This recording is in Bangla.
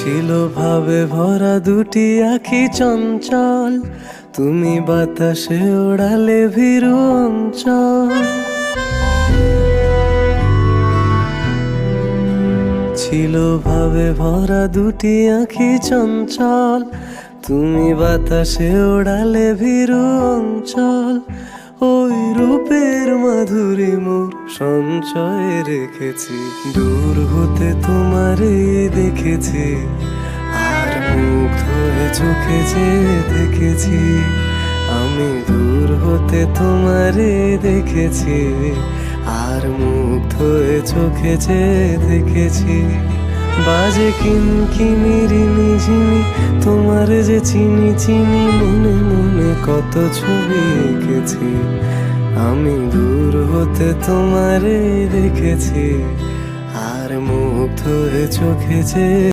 ছিল ভাবে ভরা দুটি আঁখি চঞ্চল, তুমি বাতাসে ওড়ালে ভীরু অঞ্চল। ছিল ভাবে ভরা দুটি আঁখি চঞ্চল, তুমি বাতাসে ওড়ালে ভীরু অঞ্চল। ওই রূপের মাধুরী মোর সঞ্চয়ে রেখেছি, দূর হতে তোমারে দেখেছি, আর মুগ্ধ হয়ে চোখে যে দেখেছি। আমি দূর হতে তোমারে দেখেছি, আর মুগ্ধ হয়ে চোখে যে দেখেছি। বাজে কিনকিনি রিনি ঝিনি, তোমার যে চিনি চিনি, মনে মনে কত ছবি এঁকেছি। আমি দূর হতে তোমারে দেখেছি, আর মুগ্ধ হয়ে চোখে যে